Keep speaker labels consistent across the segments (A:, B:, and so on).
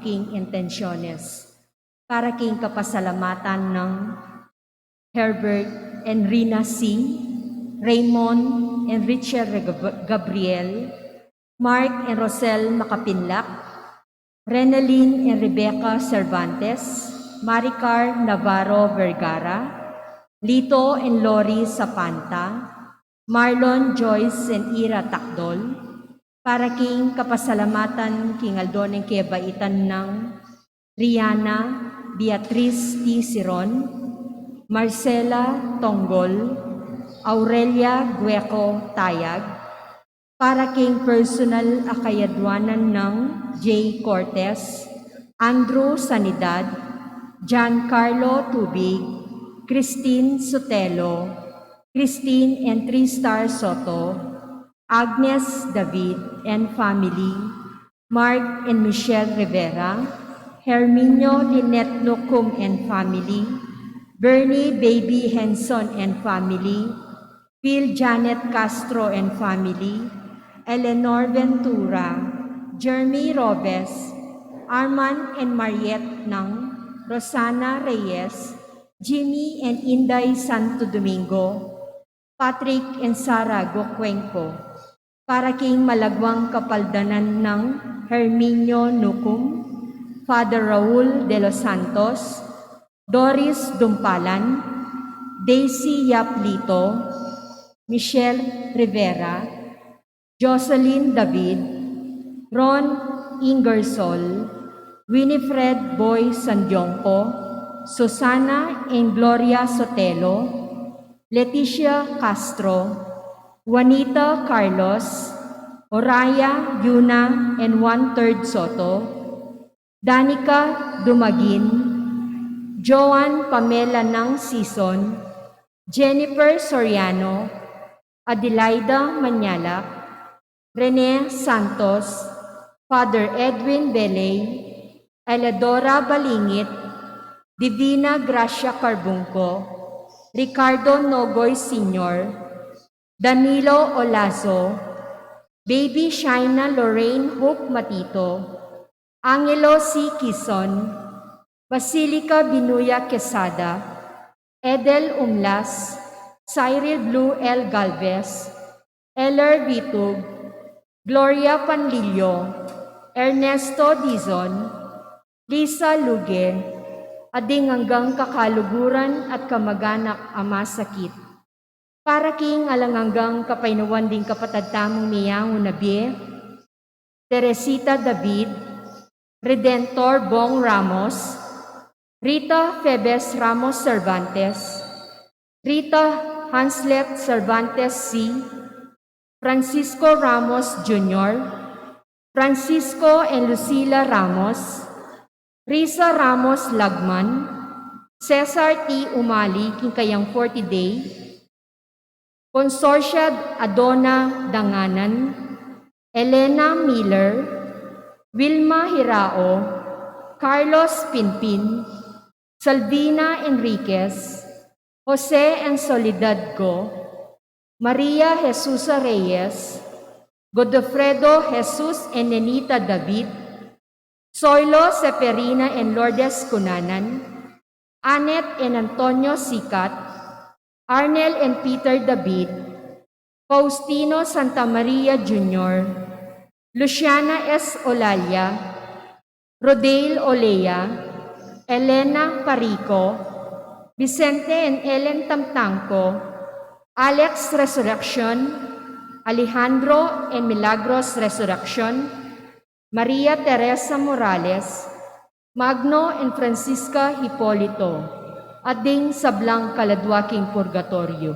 A: aking intensyones. Para king kapasalamatan ng Herbert and Rina C., Raymond and Richard Gabriel, Mark and Rosel Makapinlak, Renalyn and Rebecca Cervantes, Maricar Navarro Vergara, Lito and Lori Sapanta, Marlon Joyce and Ira Takdol, para king kapasalamatan king Aldoneng Kebaitan ng Rihanna Beatriz T. Siron, Marcela Tonggol, Aurelia Gueco Tayag, para king personal akayadwanan ng J. Cortez, Andrew Sanidad, Giancarlo Tubig, Christine Sotelo, Christine and Tristar Soto, Agnes David and family, Mark and Michelle Rivera, Herminio Lynette Locum and family, Bernie Baby Henson and family, Phil Janet Castro and family, Eleanor Ventura, Jeremy Robes, Arman and Mariette Nang, Rosana Reyes, Jimmy and Inday Santo Domingo, Patrick and Sara Gocuenco, para king malagwang kapaldanan ng Herminio Nucum, Father Raul de los Santos, Doris Dumpalan, Daisy Yaplito, Michelle Rivera, Jocelyn David, Ron Ingersol, Winifred Boy Sandiongco, Susana and Gloria Sotelo, Leticia Castro, Juanita Carlos, Oraya Yuna and 1/3 Soto, Danica Dumagin, Joan Pamela Nang Sison, Jennifer Soriano, Adelaida Manyalak, Rene Santos, Father Edwin Belay, Eladora Balingit, Divina Gracia Carbunco, Ricardo Nogoy Sr., Danilo Olazo, Baby Shaina Lorraine Hope Matito, Angelo C. Quizon, Basilica Binuya Quesada, Edel Umlas, Cyril Blue L. Galvez, Eller Bitug, Gloria Panlillo, Ernesto Dizon, Lisa Luge, ading hanggang kakaluguran at kamag-anak ama sakit. Para king alanganggang kapainuwan ding kapatadtamong niyang unabie, Teresita David, Redentor Bong Ramos, Rita Febes Ramos Cervantes, Rita Hanslet Cervantes C., Francisco Ramos Jr., Francisco and Lucila Ramos, Risa Ramos Lagman, Cesar T. Umali, Kinkayang 40 Day, Consortia Adona Danganan, Elena Miller, Wilma Hirao, Carlos Pinpin, Salvina Enriquez, Jose and Soledad Go, Maria Jesusa Reyes, Godofredo Jesus and Nenita David, Soylo Seferina and Lourdes Cunanan, Annette and Antonio Sicat, Arnel and Peter David, Faustino Santa Maria Jr., Luciana S. Olalia, Rodale Olea, Elena Parico, Vicente and Ellen Tamtangco, Alex Resurrection, Alejandro and Milagros Resurrection, Maria Teresa Morales, Magno and Francisca Hipolito, ading sablang kaladwaking purgatorio.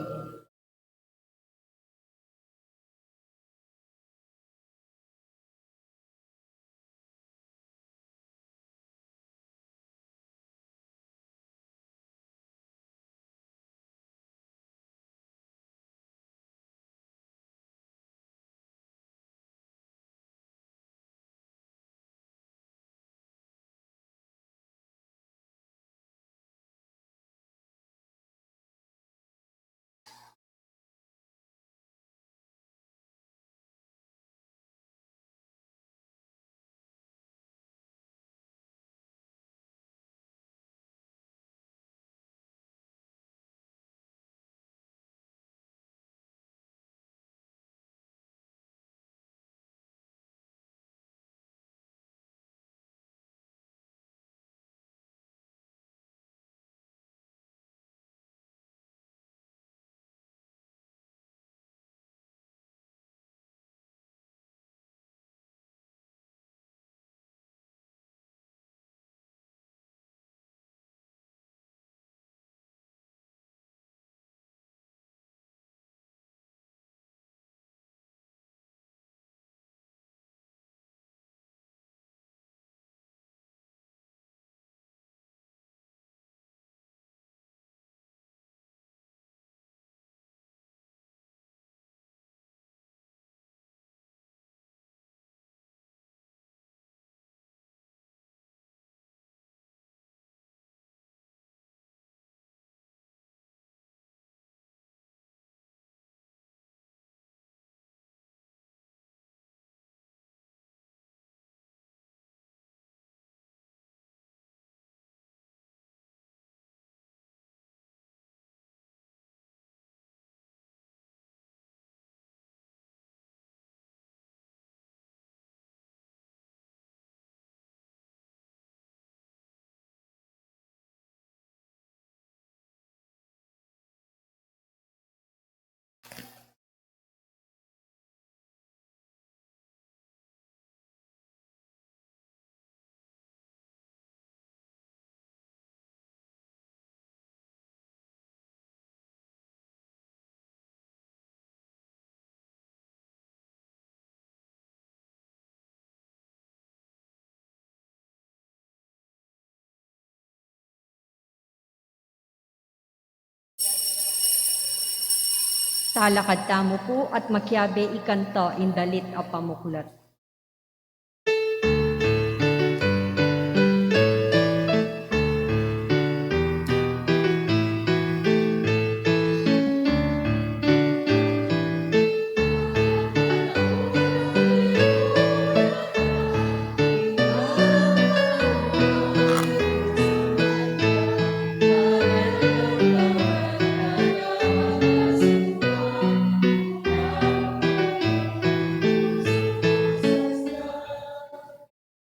A: Salakad tamo po at makyabe ikanto indalit a pamuklat.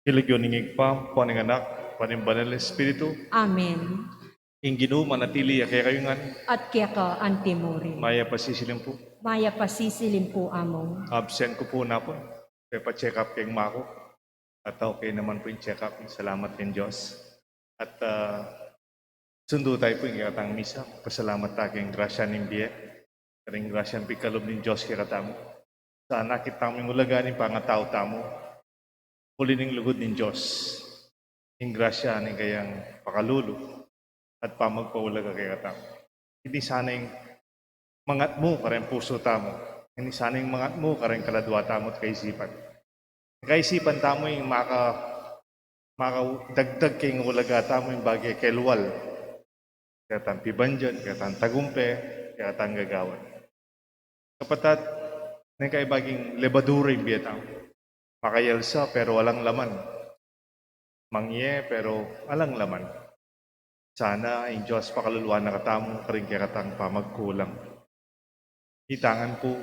B: Iligyon ng igpam, anak, panimbanal Espiritu,
A: Amen.
B: Ginoo manatili kaya kayungan,
A: At kaya ka antimuri.
B: maya pasisilim po.
A: Maya pasisilim po among.
B: Absent ko po na po. Kaya pa-check up kayong mako. At okay naman po yung check up. Salamat kayong Diyos. At sundo tayo po yung katang misa. Pasalamat tayo kayong grasya ng biye. Karing grasya ng pikalob ng Diyos kaya katamo. Sa nakit taming ulaganin pangatao tamo. Huli ng lugod ng Diyos. Yung grasya ng kayang pakalulo. At pamagpaulaga kaya katamo. Hindi sana yung mangat mo kareng puso tamo. Hindi sana yung mangat mo kareng kaladwa tamo at kaisipan. Kaisipan tamo yung makadagdag kayong ulaga tamo yung bagay kay luwal. Kaya tang pibanjan, kaya tang tagumpe, kaya tang gagawan. Kapatat, na kay baging lebadura yung biya tamo. Makayalsa pero walang laman. Mangye pero walang laman. Sana ang Diyos pakaluluan na katamo karing kaya katang pamagkulang. Itangan po.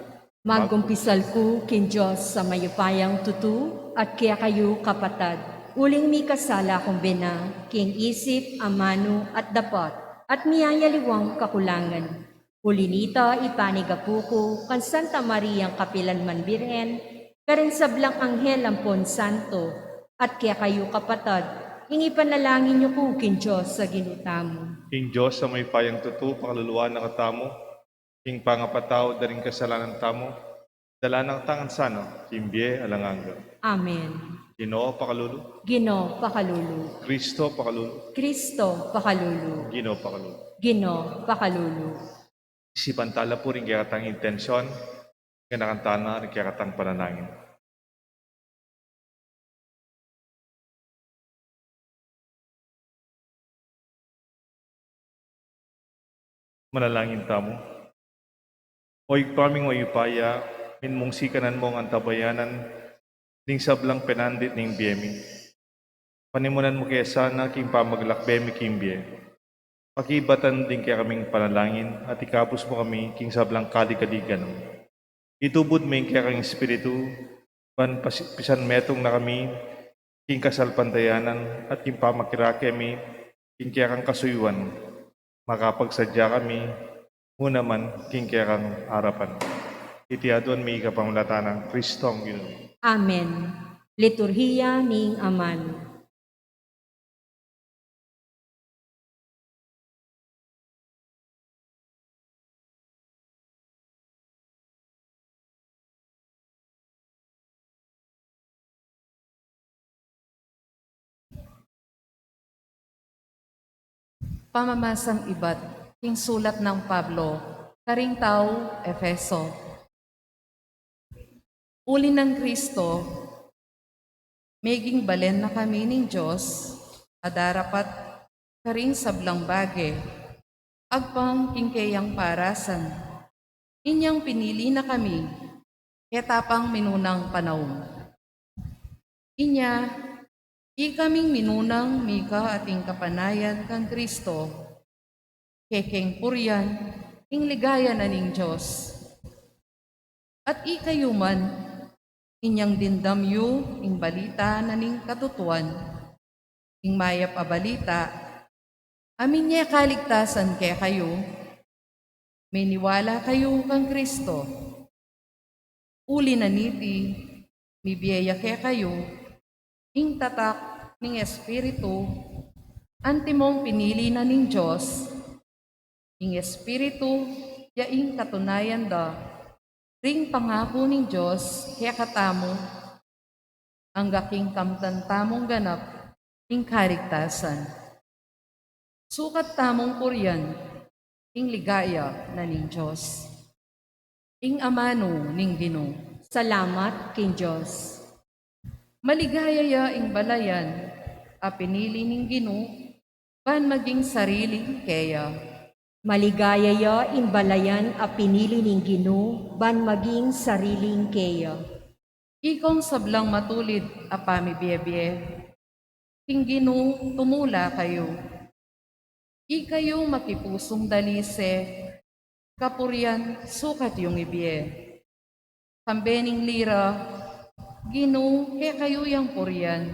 A: Magumpisal ko kin Diyos sa mayupayang tutu at kaya kayo kapatad. Uling mi kasala kong bina, king isip, amano at dapat, at miyayaliwang kakulangan. Ulinita ipanigapuko kan Santa Mariang Kapilanman Birhen, karing sablang anghel ampon santo, at kaya kayo kapatad, hingi panalangin niyo ko kin Diyos sa ginutamo.
B: King Diyos sa may payang tutu, pakaluluan na katamo, King pangapataw, daring kasalanan tamo, dala ng tangan sano, kimbye alanganga.
A: Amen.
B: Ginoo pakalulu,
A: Gino pakalulu.
B: Kristo pakalulu,
A: Kristo pakalulu.
B: Ginoo pakalulu.
A: Gino pakalulu.
B: Isipantala po rin kaya katang intensyon, kinakantana rin kaya katang pananangin. Manalangin tamo. Oy paming wayupaya, minmungsi kanan mong antabayanan, ning sablang penandit ning biyemi. Panimunan mo kaya sana king pamaglakbemi kimbye. Pakibatan din kaya kaming panalangin at ikapos mo kami king sablang kaligaligan. Itubod mo yung kaya kang espiritu, pisan metong na kami, king kasalpantayanan at king pamakira kami, king kaya kang kasuyuan. Makapagsadya kami, muna man king kaya kang harapan. Itiadon may kapamulatan ng Kristo ang Ginoo.
A: Amen. Liturhiya ning Aman.
C: Pamamasang ibat, king sulat ng Pablo, karing tao, Efeso. Uli ng Kristo, meging balen na kami ng Diyos, adarapat karing sablang bage, agpang kingkayang parasan. Inyang pinili na kami, ketapang minunang panahon. Inya, ikaming minunang mika ating kapanayan kang Kristo, kekeng puryan, ing ligaya na ning Diyos. At ikayuman, inyang dindamyo, ing balita na ning katutuan, ing mayap a balita, amin niya kaligtasan kaya kayo, may niwala kayo kang Kristo. Uli na niti, mibiyaya kaya kayo, ing tatak ning Espiritu, antimong pinili na ning Diyos, ing Espiritu, yaing katunayan da, ring pangako ning Diyos, kaya katamo, ang gaking kamtantamong ganap, ing kaligtasan. Sukat tamong kuryan, ing ligaya na ning Diyos. ing amano ning Ginoo.
A: Salamat king Diyos.
C: Maligaya ya ing balayan, a pinili ning Ginoo, ban maging sarili keya.
A: Maligaya ya imbalayan a pinili ning Ginoo ban maging sariling keya.
C: Ikong sablang matulid a pamibiye-biye, king Ginoo tumula kayo. Ikayo makipusong dalise, kapurian sukat yung ibiye. Kambening lira, Ginoo kaya kayo yang purian.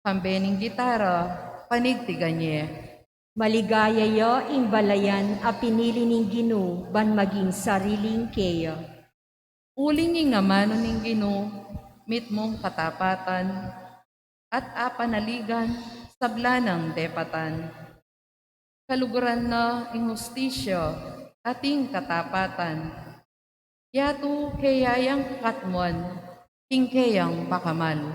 C: Kambening gitara, panigtiganye.
A: Maligaya ya imbalayan a pinili ning Ginoo ban maging sariling keya.
C: Uling ing amano ning Ginoo, mitmong katapatan, at apanaligan sablanang depatan. Kaluguran na ing hustisya ating katapatan. Yato kayayang katmuan, tingkayang pakamal.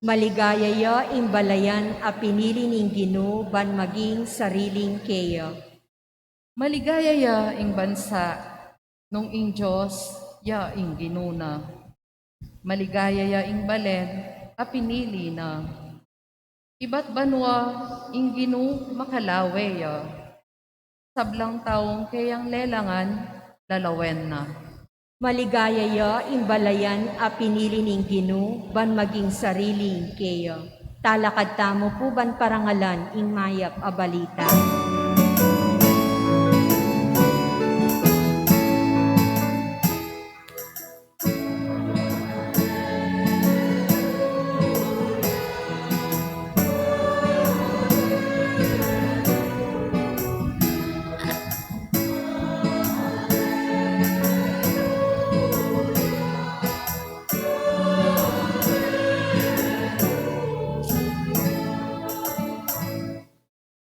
A: Maligaya ya imbalayan a pinili ning Ginoo ban maging sariling keya.
C: Maligaya ya ing bansa, nung ing Diyos ya ing ginuna. Maligaya ya ing balen, a pinili na. Iba't banwa ing Ginoo makalawe ya. Sablang taong kayang lelangan, lalawen na.
A: Maligaya ya imbalayan a pinili ning Ginoo ban maging sariling keya. Talakad tamo po ban parangalan ing mayap a balita.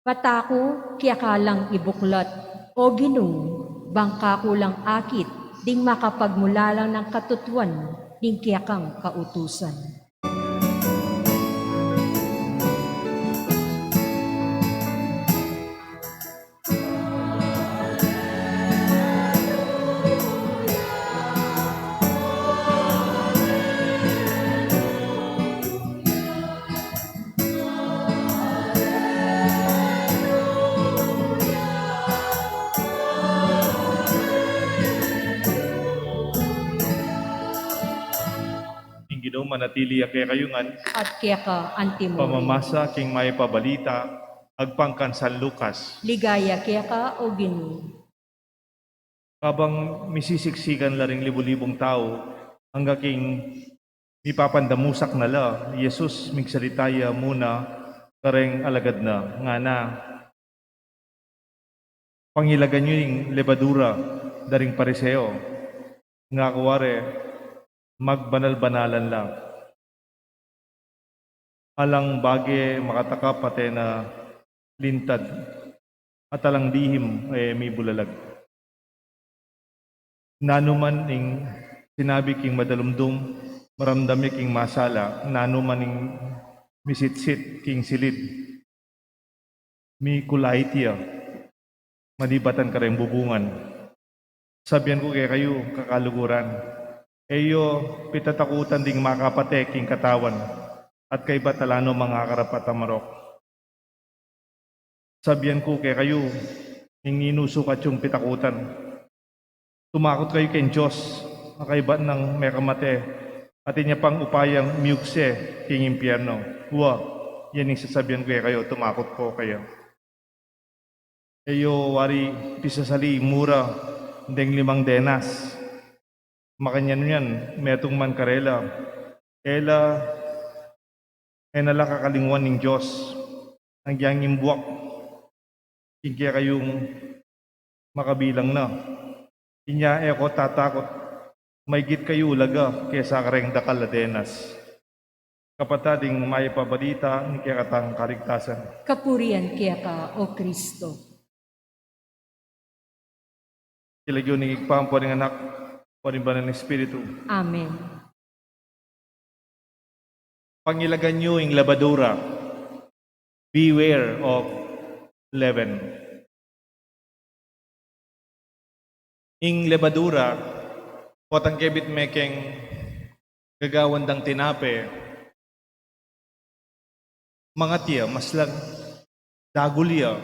A: Patako kiyakalang ibuklat, o Ginoo, bangka kulang akit, ding makapagmulalang ng katutuan, ding kiyakang kautusan.
B: Ing Ginoo manatili a kayungan,
A: At kiyaka antimony.
B: pamamasa king may pabalita, agpangkan San Lucas.
A: Ligaya kiyaka, o Ginoo.
B: Habang misisiksikan laring libu-libong tao, hangga king mipapandamusak na la, Jesus migsaritaya muna, kareng alagad na, nga na, pangilagan nyo yung lebadura, daring pariseo, nga kuwari, magbanal-banalan lang. Alang bage makataka pate na lintad, at alang dihim may bulalag. Nanuman ing sinabi king madalumdum, maramdami king masala, nanuman ing misitsit king silid. Mi kulay tiya, malibatan ka rin bubungan. Sabihan ko kaya kayo, kakaluguran. Eyo, pitatakutan ding makapate king katawan, at kay batalano mga karapat amarok. Sabihan ko kaya kayo, ing inusukat yung pitakutan. Tumakot kayo kay Diyos, makaiba ng may kamate, at inya pang upayang miyugse king impyerno. Huwa, yan yung sasabihan ko kayo, tumakot po kayo. Eyo, wari, pisasali, mura, deng 5 denas. Makanyan yan, metong man karela. Ela, enala kakalingwan ng Diyos. Ang giyang imbuak, kaya kayong makabilang na. Inya eko tatakot, may git kayo ulaga kesa kareng dakal denas. Kapatading may pabalita ni kaya katang kaligtasan.
A: Kapurian kiyaka, o Kristo.
B: Kilagyo ni Igpang po ng anak, po rin ba ng Espiritu.
A: Amen.
B: Pangilagan nyo yung labadura. Beware of leaven. Ing labadura, Potang kebit mekeng gagawandang tinape, mga tiya, mas lang dagulya.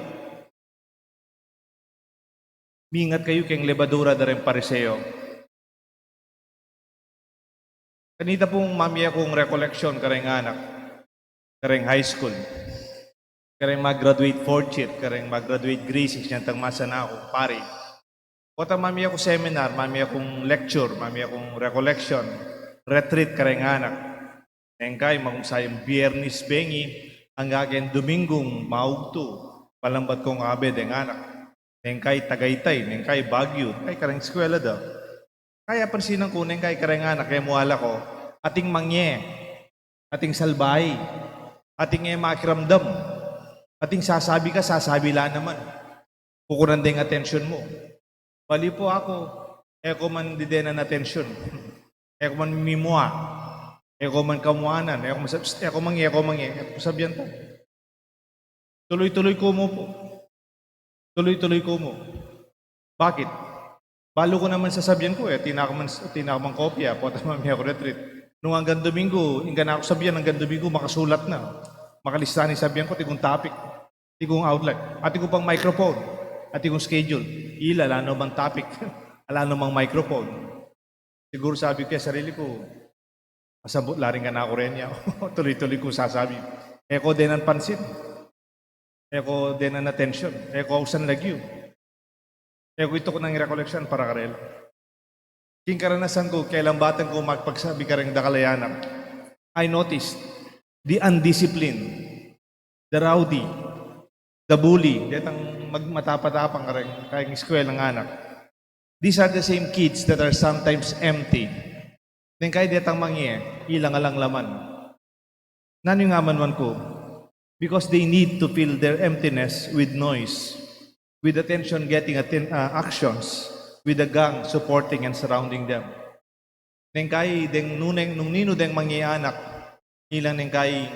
B: Mingat kayo keng lebadura da rin pariseo. Kanita pong mami akong recollection kareng anak, kareng high school, kareng mag-graduate fourth year, kareng mag-graduate Gracie, siyang masa na ako, pari. Kota mami ako seminar, mami akong lecture, mami akong recollection, retreat kareng anak. Engkay magungsayang biyernis bengi, hanggang Domingong maugto, palambat kong abed ang anak. Engkay Tagaytay, engkay Baguio, kay kareng eskwela daw. Kaya pansinan ko kay kareng anak, kaya muhala ko, ating mangye, ating salbay, ating makiramdam, ating sasabi ka, sasabi lang naman. Kukunan din attention mo. Bali po ako, eko man didenan atensyon. Eko man mimua. Eko man kamuanan. Eko mangi. Eko sabihan po. Tuloy-tuloy ko mo po. Tuloy-tuloy ko mo. Bakit? Balo ko naman sasabihan ko tinakaman kopya, po tamami ako retreat. Nung hanggang Domingo, hanggang ako sabihan, hanggang Domingo, makasulat na. Makalista ni sabihan ko, tigong topic, tigong outline, at tigong pang microphone. At yung schedule, alano bang topic, alano bang microphone. Siguro sabi ko sarili ko, masabot laring ka na ako rin niya. Tuloy-tuloy ko sasabi. Eko din ang pansin. Eko din ang attention. Eko usan lagyo. Eko ito ko ng recollection para karel. King karanasan ko, kailang batang ko magpagsabi ka rin dakalayanak, I noticed the undisciplined, the rowdy, the bully, detang magmatapatapang ka rin, kayang eskwela ng anak. These are the same kids that are sometimes empty. Then kaya detang mangye, ilang alang laman. Nano yung amanwan ko? Because they need to fill their emptiness with noise, with attention getting actions, with the gang supporting and surrounding them. Neng kay deng nuneng nung nino deng mangyayanak, ilang neng kay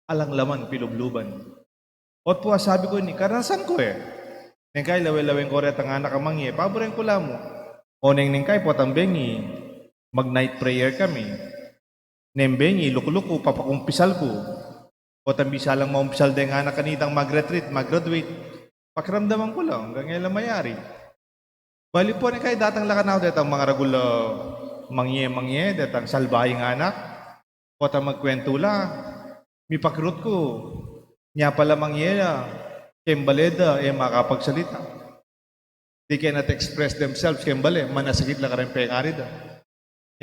B: alang laman pilubluban. Ot po sabi ko ni karanasan ko Neng kay lawe-laweng ko ret ang anak ang mangye, paboren ko lamo. O neng kay po tambengi, mag night prayer kami. Nembengi lukuluko papakumpisal ko. O tambisalang maumpisal deng anak kanitang mag-retreat, mag-graduate. Pakiramdaman ko lang, hanggang ngayon mayari. Bali po ni kay datang lakanaw detang mga ragulo mangye detang salbaying anak. O ta magkwento la. Mi pakrut ko. Nya pala mangye kembaleda makapagsalita. They cannot express themselves kembale manasakit la karen pengari da.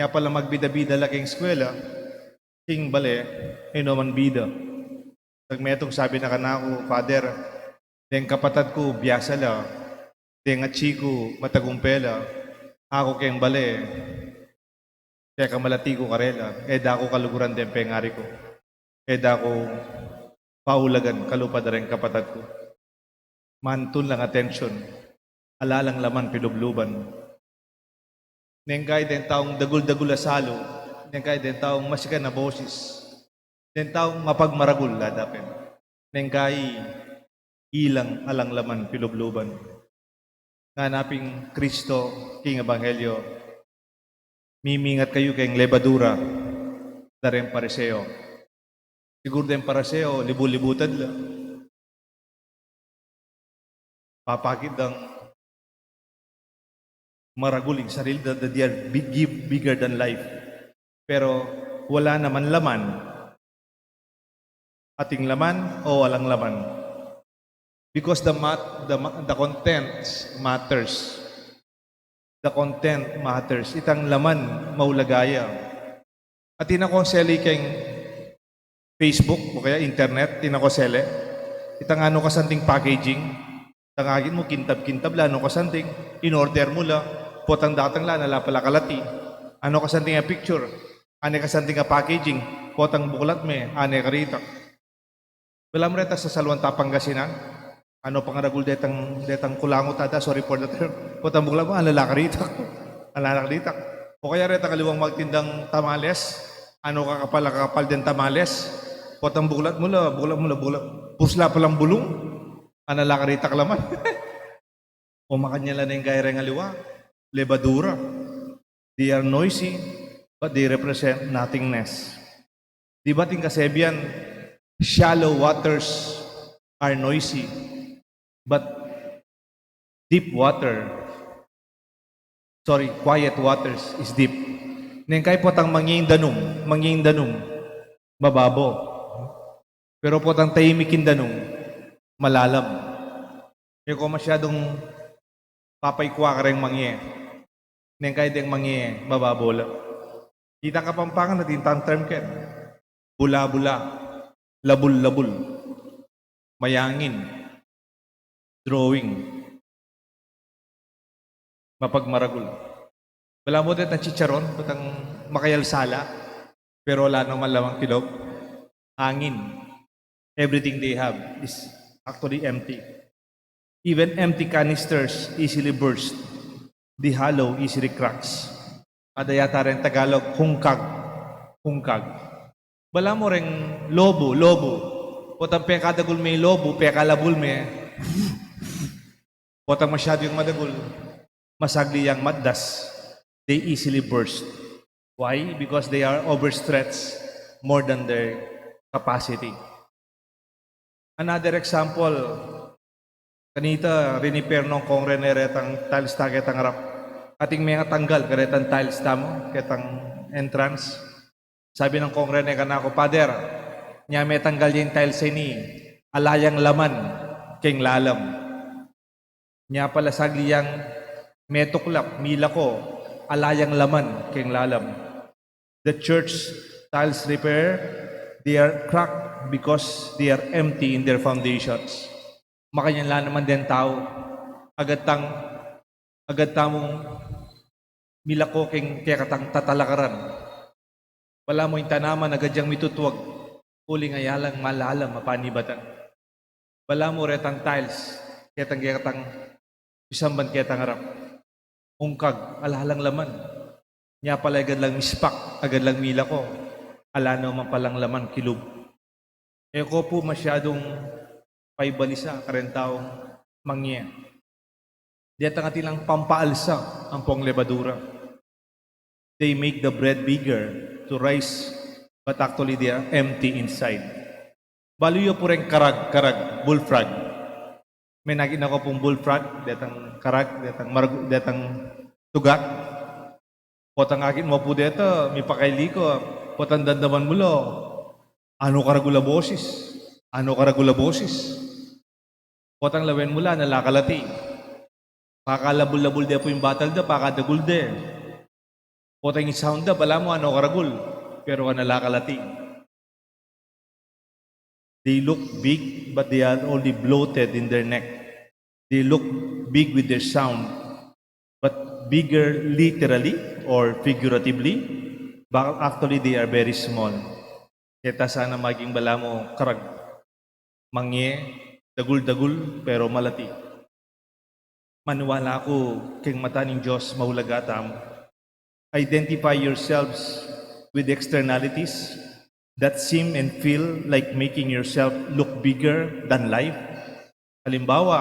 B: Nya pala magbida-bida la king eskwela. King bale man bida. Tagmetong sabi na kanako, Father, deng kapatad ko biyasa la. Deng at chiko matagumpela. Ako keng bale. Kaya kamalati ko karela. Da ko kaluguran den pengari ko. Da ko paulagan kalupad rin kapatad ko. Mantun lang attention. Alalang laman pilubluban. Nengkay den taong dagul-dagul asalo. Nengkay den taong masikan na boses. Den taong mapagmaragul ladapin. Nengkay ilang alang laman pilubluban. Nanaping Kristo, King Ebanghelyo, mimingat kayo kayong lebadura, dareng pariseo. Siguro din pariseo, libu-libutan lang. Papakit ang maraguling sarili that they are bigger than life. Pero wala naman laman. Ating laman o walang laman. Because the content matters. The content matters. Itang laman maulagaya. At tinakonseli kayong Facebook o kaya internet, tinakonseli. Itang ano kasanting packaging. Tangagin mo, kintab-kintab la, ano kasanting. In-order mo la, potang datang la, nalapala kalati. Ano kasanting a picture. Ane kasanting a packaging. Potang buklat me, ane karita. Walang reta sa Salwan Pangasinan. Ano pangaragul detang kulangot ata, sorry for the term. Potang buklat mo, alalakaritak. Alalakaritak. O kaya reta kaliwang magtindang tamales. Ano kakapal din tamales. Potang buklat mo la. Pusla palang bulong. Alalakaritak laman. O makanya lang ng gaireng aliwa. Lebadura. They are noisy, but they represent nothingness. Di ba ting kasebian, shallow waters are noisy, but quiet waters is deep. Neng kay potang manging danum, mababo. Pero potang tahimikin danum, malalam. Kaya kung masyadong papaykwa ka rin mangye, neng kay deng mangye, mababo lang. Kita kapampangan natin tan term ken. Bula-bula, labul-labul, mayangin, drawing, mapagmaragul. Wala mo din na chicharon, putang makayalsala, pero wala naman lamang kilog. Hangin. Everything they have is actually empty. Even empty canisters easily burst. The hollow easily cracks. Adayata rin Tagalog, hungkag. Bala mo rin lobo. Potang pekadagul may lobo, pekalabul may. Potang masyado yung madagul, masagli yang maddas. They easily burst. Why? Because they are overstretched more than their capacity. Another example, kanita rinipair nung kong reneretang tiles ta ketang harap. Ating may tanggal karetang tiles tamo, ketang entrance. Sabi ng kong rene kanako, Pader, niya may tanggal yung tiles ni alayang laman king lalam. Niya pala sagliyang metuklap, mila ko, alayang laman king lalam. The church tiles repair, they are cracked because they are empty in their foundations. Makanya lang naman din tao, agad tamong milako king kaya katang tatalakaran. Wala mo yung tanaman, agad yang mitutuwag, uling ayalang malalam, mapanibatan. Wala mo retang tiles, kaya katang isamban kaya tangarap. Ungkag, alahalang laman. Nya pala agad lang mispak, agad lang mila ko. Ala naman palang laman, kilub. Ko po masyadong paibalisa, karentaong mangye. Diyan ang atilang pampaalsa ang pong lebadura. They make the bread bigger to rise, but actually they are empty inside. Baluyo po rin karag, bullfrog. May nakita ko pong bullfrog, detang karag, detang tugak. Potang akin mo po dito, may pakaili ko, potang dandaman mo lo. Ano karagula boses? Potang lawen mula, nalakalati. Pakalabul-labul de po yung batal da, pakadagul de. Potang sound da, bala mo ano karagul, pero nalakalati. They look big, but they are only bloated in their neck. They look big with their sound, but bigger literally or figuratively, but actually they are very small. Kaya sana maging bala mo karag, mangye, dagul-dagul, pero malati. Maniwala ako king mata ng Diyos mahulagatam. Identify yourselves with externalities that seem and feel like making yourself look bigger than life. Halimbawa,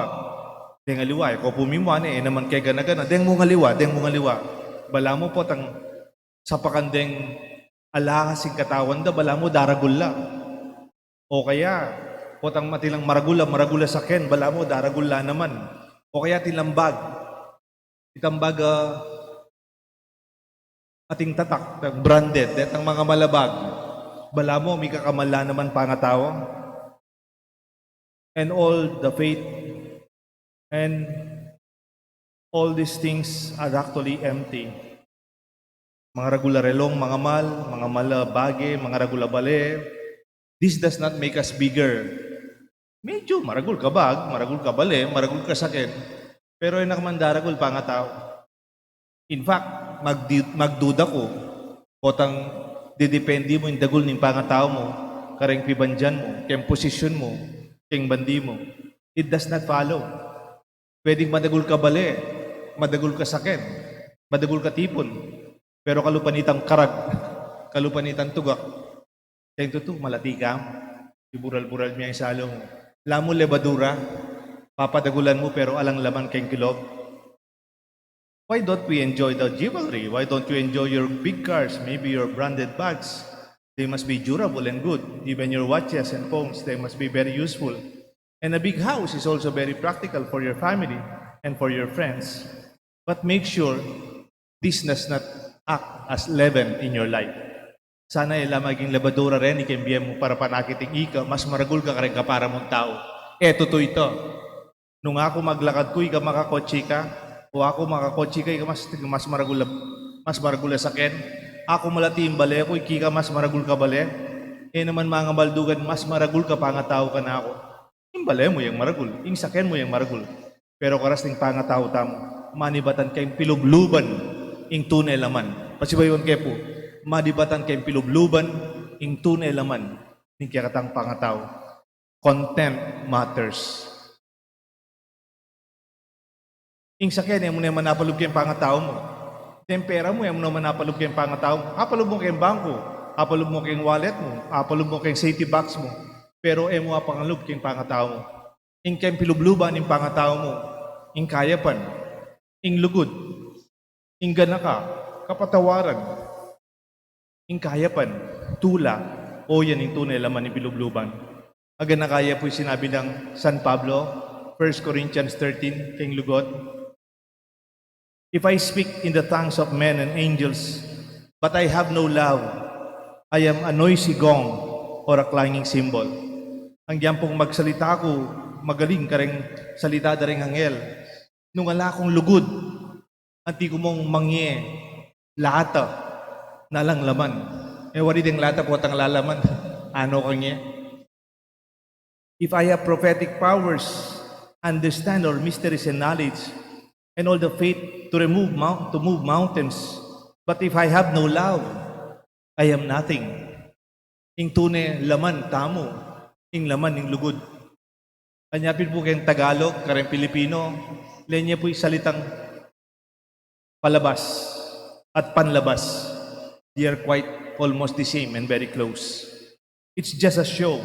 B: deng aliwa, ko pumimuan naman kay gana-gana, deng mo ngaliwa. Bala mo po tang sapakandeng alahasing katawan da, bala mo daragul la. O kaya, potang matilang maragula sa ken, bala mo daragul la naman. O kaya tilambag, itambag ating tatak, branded, detang mga malabag. Bala mo, may kakamala naman pangatawa. And all the faith and all these things are actually empty. Mga regularelong, mga malabage, mga regulabale. This does not make us bigger. Medyo maragul ka bag, maragul ka bale, maragul ka sakin. Pero yung nakamandaragul pangatawa. In fact, magduda ko, potang didepende mo yung dagul ng pangatao mo, kareng pibandyan mo, kayang posisyon mo, kayang bandi mo. It does not follow. Pwedeng madagul ka bale, madagul ka sakin, madagul ka tipon, pero kalupanitang karag, kalupanitang tugak, kayang tutu, malati ka, ibural-bural niya yung salo mo. Lamo lebadura, papadagulan mo pero alang laman kayang kilog. Why don't we enjoy the jewelry? Why don't you enjoy your big cars, maybe your branded bags? They must be durable and good. Even your watches and phones, they must be very useful. And a big house is also very practical for your family and for your friends. But make sure this does not act as leaven in your life. Sana ila maging labadura rin, ikimbiyan mo para panakiting ika, mas maragul ka rin ka para mong tao. Eto to ito. Nung ako maglakad ko, ika makakotsi ka, o ako makakotsi ka, ika mas maragul sa ken. Ako malati yung bale ko, ikika mas maragul ka bale. Naman mga baldugan, mas maragul ka pa nga tao ka na ako. Yung bale mo yung maragul, yung saken mo yung maragul. Pero karas ng pangatao tamo, manibatan kayong pilubluban, yung tunay laman. Pasibayon kayo po, manibatan kayong pilubluban, yung tunay laman, yung kiyakatang pangatao. Content matters. Yung saken, yung muna manapalog kayong pangatao mo. Tempera mo, yung muna manapalog kayong pangatao mo. Apalog mo kayong bangko, apalog mo kayong wallet mo, apalog mo kayong safety box mo. Pero mo apangalog kayong pangatao mo. Yung kayong pilubluban yung pangatao mo. Yung kayapan, yung lugod, yung ganaka, kapatawaran, yung kayapan, tula, o yan yung tunay laman ng pilubluban. Aga na kaya po yung sinabi ng San Pablo, 1 Corinthians 13, kayong lugod. If I speak in the tongues of men and angels, but I have no love, I am a noisy gong or a clanging cymbal. Ang diyan pong magsalita ko, magaling ka rin salita da rin anghel. Nung ala akong lugod, anti ko mong mangye, lata, nalang laman. Wari ding lata po tang lalaman. Ano kanya? If I have prophetic powers, understand all mysteries and knowledge, and all the faith to move mountains, but if I have no love, I am nothing. Ing tune laman tamo, ing laman ing lugod. Anyapin po kayong Tagalog, kareng Pilipino, lenya po yung salitang palabas at panlabas. They are quite almost the same and very close. It's just a show.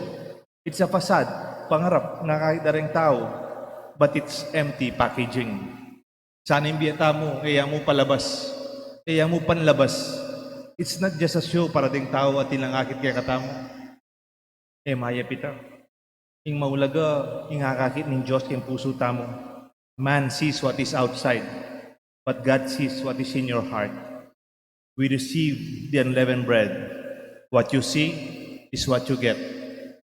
B: It's a facade, pangarap na kahit daring tao, but it's empty packaging. Sana imbiyata mo, mo palabas, mo panlabas. It's not just a show para ding tao at tilangakit kaya katamo. Maya pita. Ing maulaga, ing hakakit ng Diyos kayong puso tamo. Man sees what is outside, but God sees what is in your heart. We receive the unleavened bread. What you see is what you get.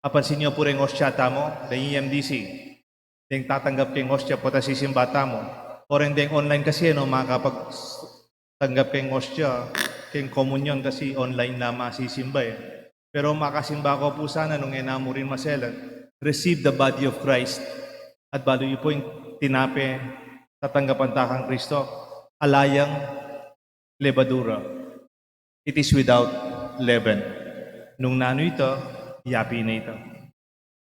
B: Apansin niyo po rin ostya tamo, the EMDC. Deng tatanggap kayong ostya po ta sisimba tamo. O rin deng online kasi, no, makakapagtanggap kayong ostya, kayong komunyon kasi online na masisimba eh. Pero makasimba ko po sana nung enamo rin maselan. Receive the body of Christ. At balo yun po yung tinape, tatanggapan takang Kristo. Alayang lebadura. It is without leaven. Nung nano ito, yapi na ito.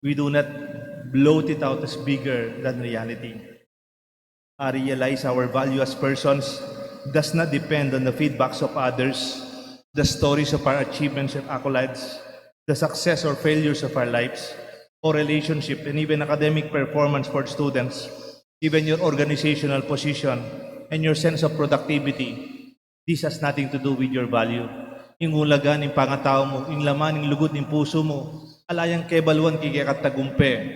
B: We do not bloat it out as bigger than reality. I realize our value as persons does not depend on the feedbacks of others, the stories of our achievements and accolades, the success or failures of our lives, or relationship, and even academic performance for students, even your organizational position and your sense of productivity. This has nothing to do with your value. Yung ulagan, yung pangatao mo, yung laman, yung lugod, yung puso mo, alayang kebaluan kaya katagumpe,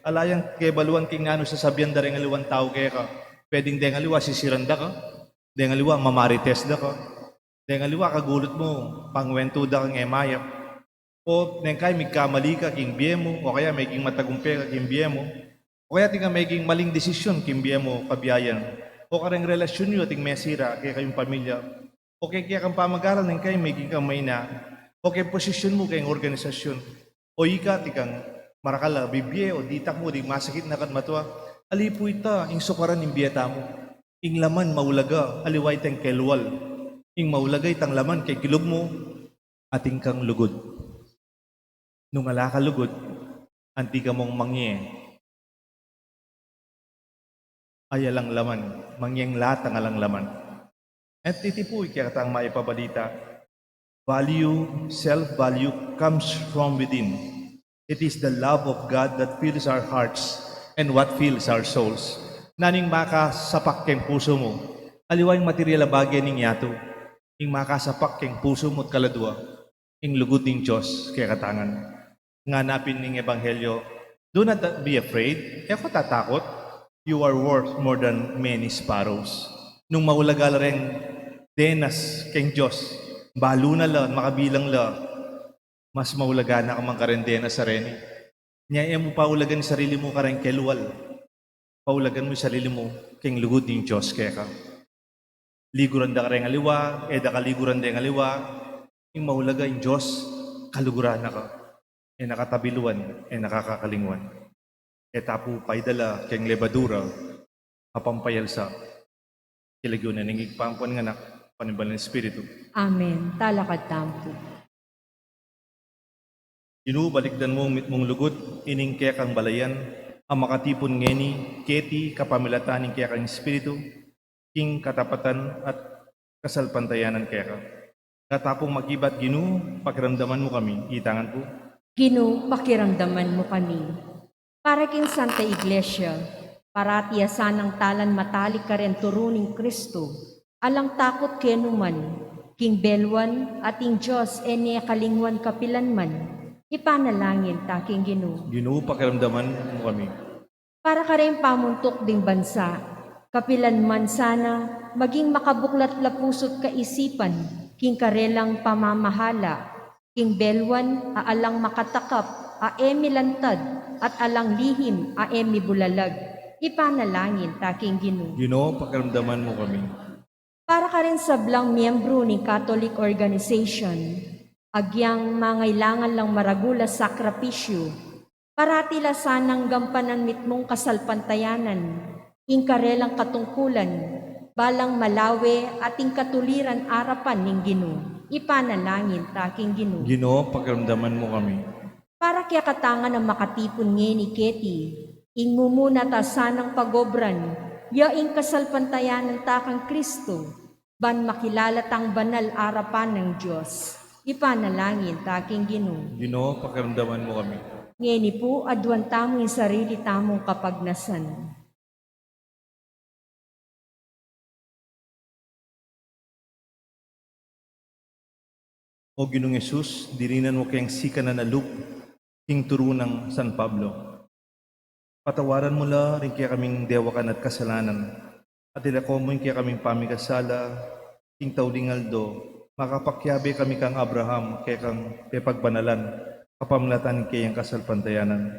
B: alayang kebaluan kaya nga sasabihan da rin aliwan tao kaya ka. Pwedeng deng aliwa sisiranda ka, deng aliwa mamarites da ka, deng aliwa kagulot mo, pangwento da kang emayap, o deng kay may kamali ka king biye mo, o kaya may king matagumpe ka king biye mo, o kaya tinga may king maling desisyon king biye mo kabiyayan, o kareng relasyon nyo ting mesira kaya kayong pamilya, o kaya kang pamag-aral ng kay may king kamay na, o kaya posisyon mo kayong organisasyon, o ika tikang marakala bibye o ditak mo di masakit na kat matwa. Alipo ita, ing sukaran ng biyata mo. Ing laman maulaga, aliway tang kelwal. Ing maulagay tang laman kay kilog mo, ating kang lugod. Nung ala ka lugod, anti ka mong mangye. Ayalang laman, mangyeng latang alang laman. At titipuy kaya katang maipabalita. Value, self-value comes from within. It is the love of God that fills our hearts and what fills our souls. Naning makasapak kayong puso mo, Aliwa yung material na bagay ning yato, ing makasapak keng puso mo't kaladwa, ing lugod ning Diyos kaya katangan. Nga napin ning ebanghelyo, do not be afraid, kaya ko tatakot, you are worth more than many sparrows. Nung maulagal rin denas keng Diyos, balo na la, makabilang la, mas maulaga na ka mang karendena sa reni. Nyaya mo paulagan sarili mo kareng kelual. Paulagan mo sarili mo keng lugod ning Diyos kaya ka. Liguran da kareng aliwa, da kaliguran da aliwa, yung maulaga yung Diyos, kaluguran na ka. Nakatabiluan, nakakakalingwan. Tapo paidala keng lebadura, kapampayalsa. Kilagyon na nangigpampuan nga nak, panibal ng Espiritu.
A: Amen. Talakad tampo.
B: Balikdan mo mong lugod, ining kaya kang balayan, ang makatipon ngeni, keti, kapamilatan ng kaya kang Espiritu, king katapatan at kasalpantayanan kaya ka. Katapong magibat Ginoo, pakiramdaman mo kami, itangan po.
A: Ginoo, pakiramdaman mo kami. Para king Santa Iglesia, para tiyasan ng talan matalik ka rin turuning Kristo, alang takot kenuman, king belwan ating Diyos ene kalingwan kapilanman, ipanalangin taking Ginoo.
B: Ginoo, pakiramdaman mo kami.
A: Para ka rin pamuntok ding bansa, kapilanman sana, maging makabuklat la puso't kaisipan, king karelang pamamahala, king belwan, aalang makatakap, aemi lantad, at alang lihim, aemi bulalag, ipanalangin taking Ginoo.
B: Ginoo, pakiramdaman mo kami.
A: Para ka rin sablang miyembro ng Catholic Organization, agyang mangailangan lang maragula sakripisyo, paratila sanang gampanan mitmong kasalpantayanan, ingkarelang katungkulan, balang malawe ating katuliran arapan ning Ginoo, ipanalangin taking Ginoo.
B: Ginoo, pakiramdaman mo kami.
A: Para kaya katangan ng makatipon ngayon ni Keti, ing mumuna ta sanang pagobran, yaing kasalpantayanan takang Kristo, ban makilala tang banal arapan ng Diyos. Ipanalangin taking Ginoo.
B: Ginoo, pakiramdaman mo kami.
A: Ngeni po, adwan tamo yung sarili tamong kapagnasan.
B: O Ginoong Yesus, dirinan mo kayang sika na naluk, king turo ng San Pablo. Patawaran mo la rin kaya kaming dewakan at kasalanan, at ilako mo yung kaya kaming pamikasala, king taulingaldo, makapakyabe kami kang Abraham, kaya kang pepagbanalan, kapamlatan kayang kasalpantayanan.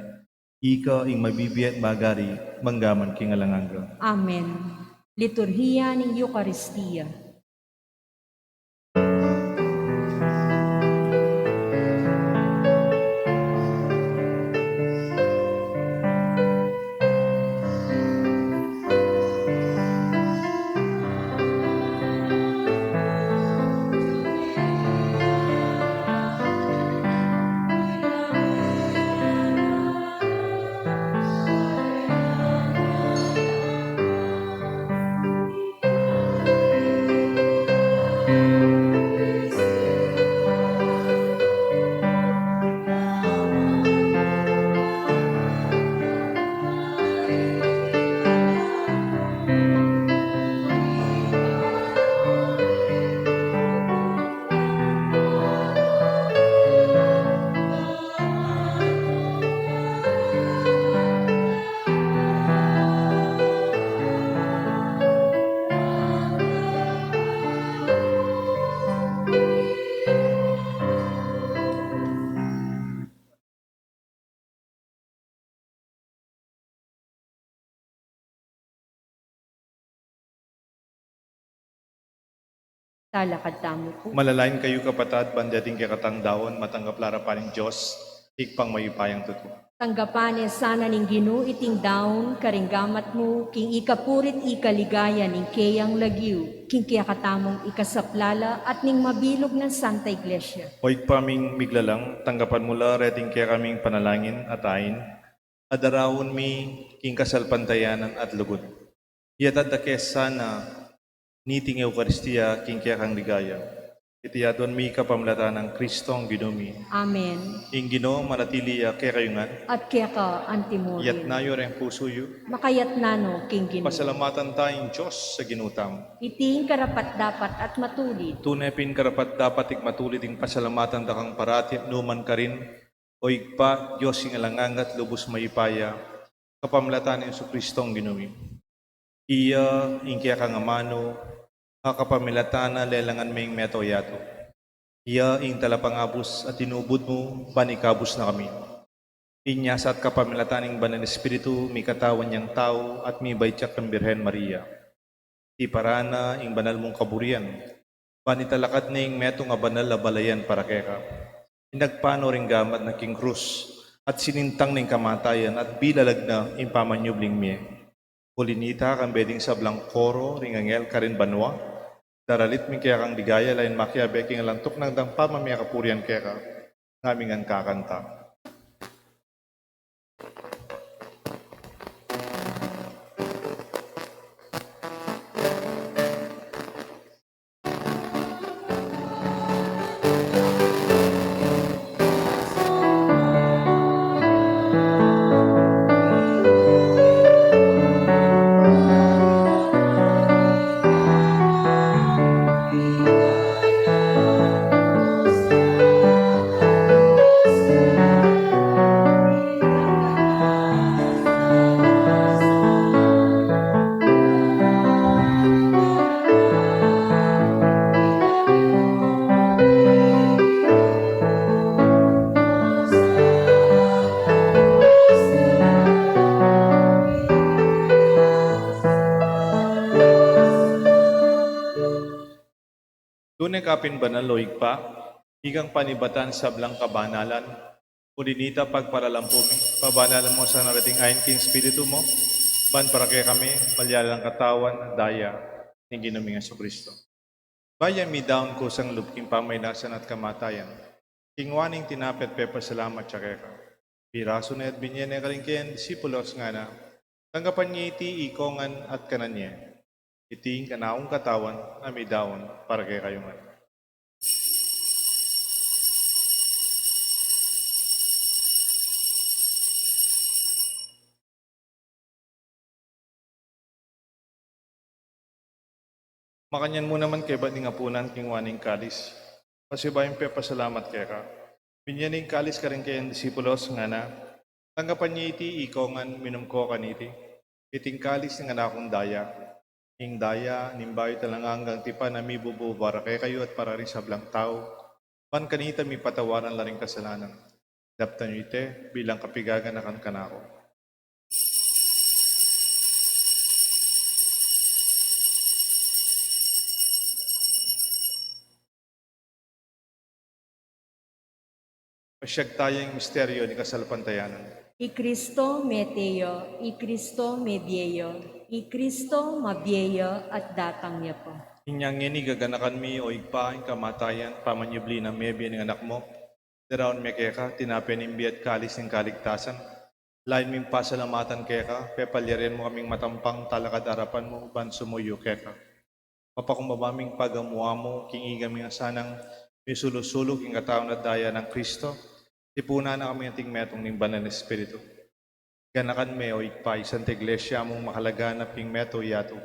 B: Ika ing mabibiyat magari, manggaman king alanganga.
A: Amen. Liturhiya ng Eucharistia. Talakad tamo po.
B: Malalain kayo kapatad, bandating kaya katangdaon, matanggap lara pa ng Diyos, ikpang mayupayang tuto.
A: Tanggapan sana ning Ginoo iting daon, karinggamat mo, king ikapurit ikaligaya ning kayang lagyu, king kaya katamong ikasaplala at ning mabilog ng Santa Iglesia.
B: O ikpaming miglalang, tanggapan mula reting kaya kaming panalangin at ayin, adarawon mi king kasalpantayanan at lugod. Yatad da sana niting Eucharistia king kaya kang ligaya. Itiyadon mi kapamlatan ng Kristong ginumi.
A: Amen.
B: Ing Ginoo manatili kay kayungan.
A: At kaya ka
B: Iyat
A: antimurin.
B: nayo rin pusuyo.
A: Makayat nano king Ginoo.
B: Pasalamatan tayong Diyos sa ginutam.
A: Iting karapat dapat at matulid.
B: Tunay pin karapat dapat ikmatulid ing pasalamatan dakang parati numan ka rin. O igpa, Diyos ing alangangat lubos maipaya. Kapamlatan ng Kristong ginumi. Iya, ing kaya kang amano, kapamilatana lelangan may meto yato. Iya, ing talapangabos at tinubod mo, panikabos na kami. Inyas at kapamilatan ng Banal Espiritu, may katawan niyang tao at may baytyak ng Birhen Maria. Iparana, ing banal mong kaburian, panitalakat na ing meto nga banal na balayan para keka. Inagpano ring gamat na king krus, at sinintang ng kamatayan at bilalag na ing pamanyubling miye. Kulinita kang beding sablang koro, ringangel karin banwa, daralit mi kaya kang digaya lain makiabe king alantok ng dang pamamaya kapurian keka, namingan kakanta. Tunay kapin banaloig pa, higang panibatan sa blang kabanalan, ulinita pagparalampumi, pabanalan mo sa narating ayon king Espiritu mo, ban para kay kami, malyalang katawan, daya, ng ginaming Kristo. Bayan mi daon ko sang lupking pamaynasan at kamatayan, kingwaning tinapet pepa salamat siya kay ka. Piraso na at binyan na kaling kayan, disipulos nga na, tanggapan niya iti ikongan at kananya. Iting kanaong katawan na may daon para kay kayo nga. Makanyan mo naman kay ba't nga punan king waning kalis. Kasi ba yung pasalamat kay ka? Binyaning kalis ka rin kayang disipulos nga na, tanggapan niya iti ikongan minum ko kaniti. Iting kalis ng anakong daya. Ing daya, nimbayo talang hanggang tipa na mi bubu para kay kayo at para rin sa blang tao. Pan kanita mi patawaran la rin kasalanan. Daptan nyo ite bilang kapigagan na kan kanako. Pasyag tayong misteryo ni kasalpantayanan.
A: I Cristo meteo, I Cristo mebieyo, I Cristo mabieyo at datang niya po.
B: Inyang ini gaganakan mi o igpaing kamatayan, pamanyubli ng mebi ng anak mo. Daraon mi keka, tinapin imbi at kalis ng kaligtasan. Lain mi pasalamatan keka, pepalyarin mo kaming matampang talakad arapan mo, ban sumuyo keka. Mapakumbabaming pagamuha mo, king igami nga sanang may sulusulog ing katawang na daya ng Kristo. Tipuna na kami ating metong ng Banal na Espiritu. Ganakan me o igpay, Santa Iglesia mong makalaganap ing meto yato.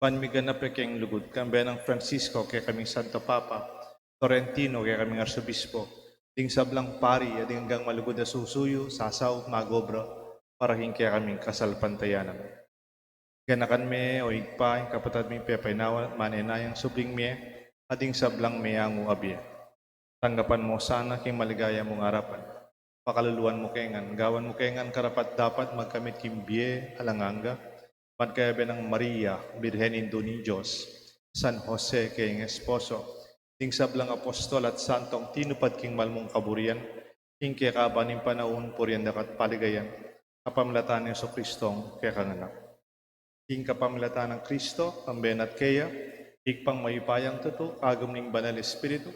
B: Panmiganap keng lugod, kambe ng Francisco kay kaming Santo Papa, Torrentino kay kaming Arsobispo, ding sablang pari, at hanggang malugod na susuyo, sasaw, magobra, para kaya kaming kasalpantayanan. Ganakan me o igpay, kapatad ming pepaynawan, manenayang subling me, ading sablang meyango abye. Tanggapan mo sana king maligaya mong harapan. Pakaluluan mo kengan, gawan mo kengan karapat dapat magkamit kimbie alanganga, pagkayabe ng Maria, Birhen Indo ni Diyos, San Jose king esposo, ting sablang apostol at santong tinupad king malmong kaburian, king kiyakaba ng panahon purian dakat paligayan, kapamlatan ni Kristong kiyakanganak. King kapamlatan ng Kristo, kamben at kaya, ikpang mayupayang tuto, agam ning Banal Espiritu,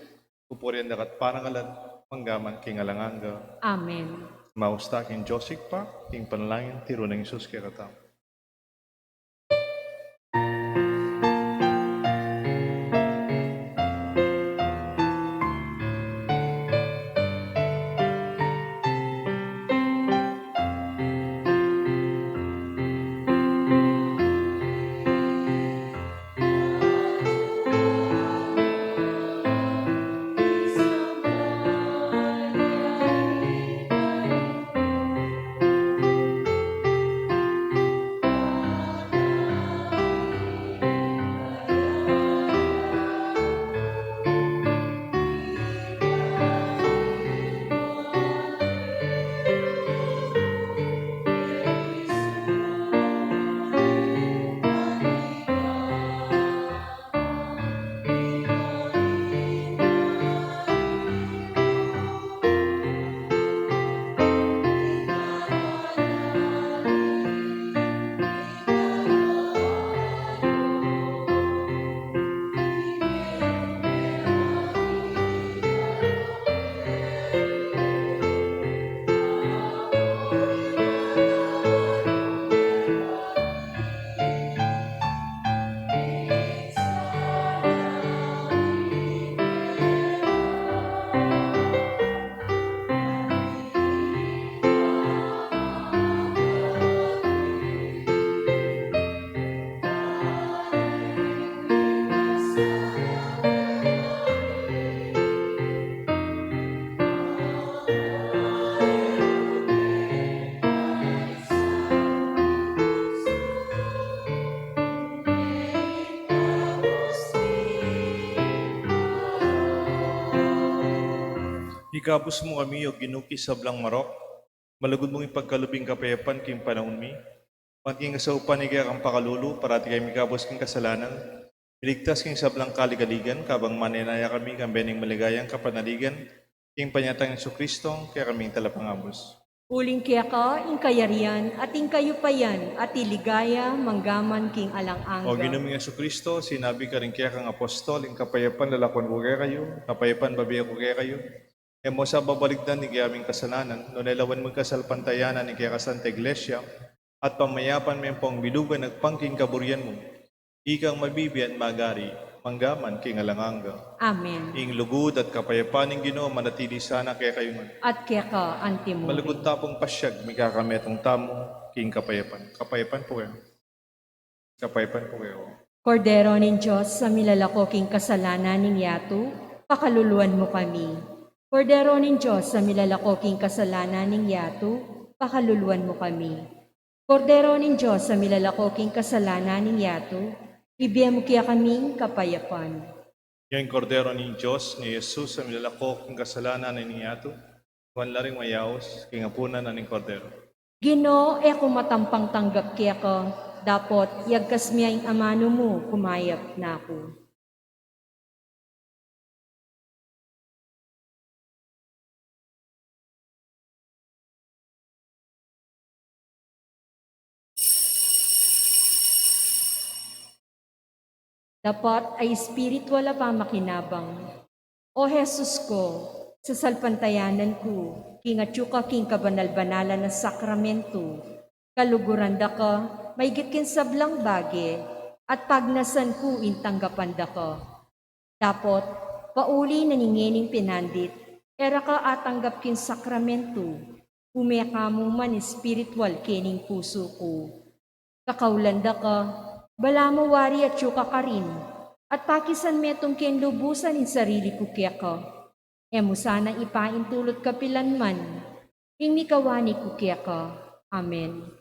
B: upurian dakat parangalan, manggaman king alanganga.
A: Amen.
B: Mausta king Josik pa, king panalangin, tiro ng Isus kaya Ikabos mo kami o ginuki sa blang marok, malagod mong ipagkalubing kapayapan king panahon mi. Mating sa upan ni kaya kang pakalulu, parati kay mikabos king kasalanan. Iligtas king sablang kaligaligan, kabang manenaya kami kang bening maligayang kapanaligan, king panyatang Yesu Kristo, kaya kaming talapangabos.
A: Uling kaya ka, ing kayarian, at ing kayupayan, at iligaya, manggaman king
B: O
A: alang-angga.
B: ginuming Yesu Kristo, sinabi ka rin kaya kang apostol, ing kapayapan lalakwan ko kaya kayo, kapayapan babiya ko kaya kayo. E mo sa babaligdan ni kaya aming kasalanan, no nailawan mo kasalpantayanan ni kaya ka Santa Iglesia, at pamayapan mo yung pang bilugan nagpangking kaburian mo. Ikang mabibiyan magari, manggaman king alanganga.
A: Amen.
B: Ing lugod at kapayapan ng Ginoo manatili sana kaya kayo man.
A: At kaya ka, antimuri.
B: Malugod tapong pasyag, may kakametong tamo, king kapayapan. Kapayapan po kayo. Kapayapan po kayo.
A: Kordero ng Diyos, sa milalako king kasalanan ng yato, pakaluluan mo kami. Kordero ng Diyos, sa milalako king kasalanan ng yato, pakaluluan mo kami. Kordero ng Diyos, sa milalako king kasalanan ng yato, ibigay mo kaya kaming kapayapan.
B: Yung kordero ni Diyos, ni Jesus, sa milalako kung kasalanan ni niyato, kuwan laring mayaos, king apunan na ning kordero.
A: Ginoo, ako matampang tanggap kaya ka, dapot yagkas miya ang amano mo, kumayap na ako. Dapat ay espiritual na pamakinabang. O Jesus ko, sa salpantayanan ko, kingatyo ka king kabanal-banalan na sakramento, kaluguran da ka, may gitkin sablang bagi, at pagnasan ko intanggapan da ka. Dapat, pauli na ningining pinandit, era ka atanggap kin sakramento, umeka mo man espiritual kining puso ko. Kakaulanda ka, bala mo wari at syuka ka rin, at pakisan metong ken lubusan in sarili ko kaya ka. Emo sanang ipaintulot kapilan man, ing mikawani ko kaya ka. Amen.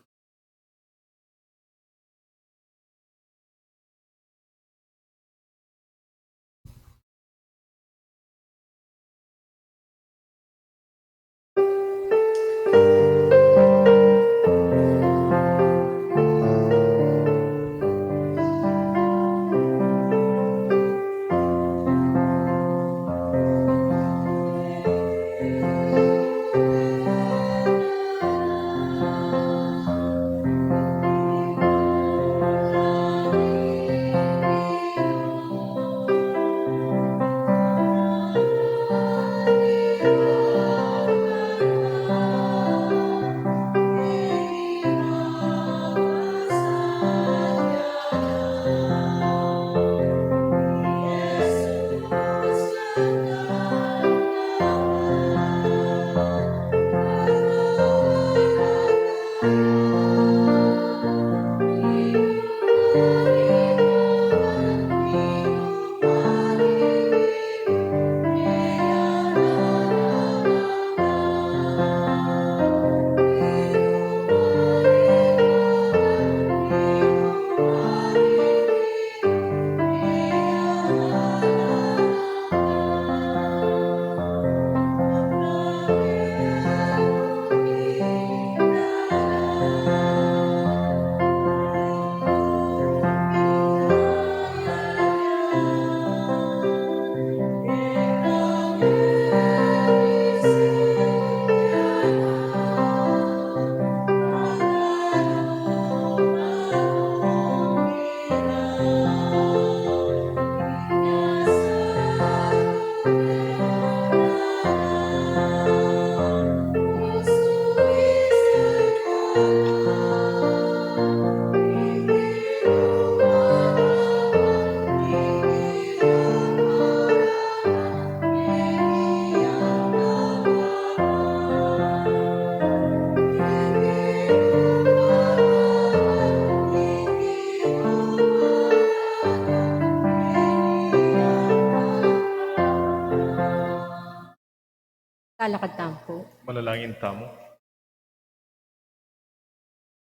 A: Kalakad tampo.
B: Malalangin tamo.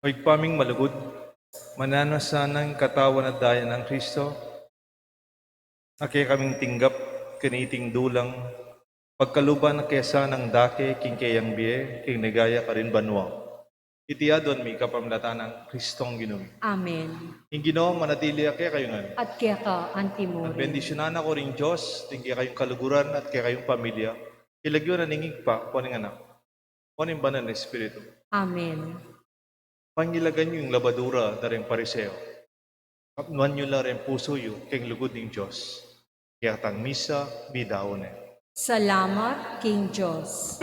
B: Hoy paming malugod, mananasanang katawan at daya ng Kristo, ake kaming tinggap, kaniting dulang, Pagkaluban na kesa ng dake, king kayang biye, king negaya ka rin banwa. Itiadon mi kapamlatan ng Kristong Ginoo.
A: Amen.
B: Ing Ginoo, manatili kaya kayo nga.
A: At kaya ka, Antimore.
B: At bendisyonan ako ring Diyos, tinggi kayong kaluguran at kaya kayong pamilya. Ilagyo na ningig pa, kuning anak. Kuning banan na Espiritu.
A: Amen.
B: Pangilagan nyo yung labadura na rin pariseo. Kapnuan nyo lang rin puso yung keng lugod ng Diyos. Kaya tang misa, midaon eh.
A: Salamat, King Diyos.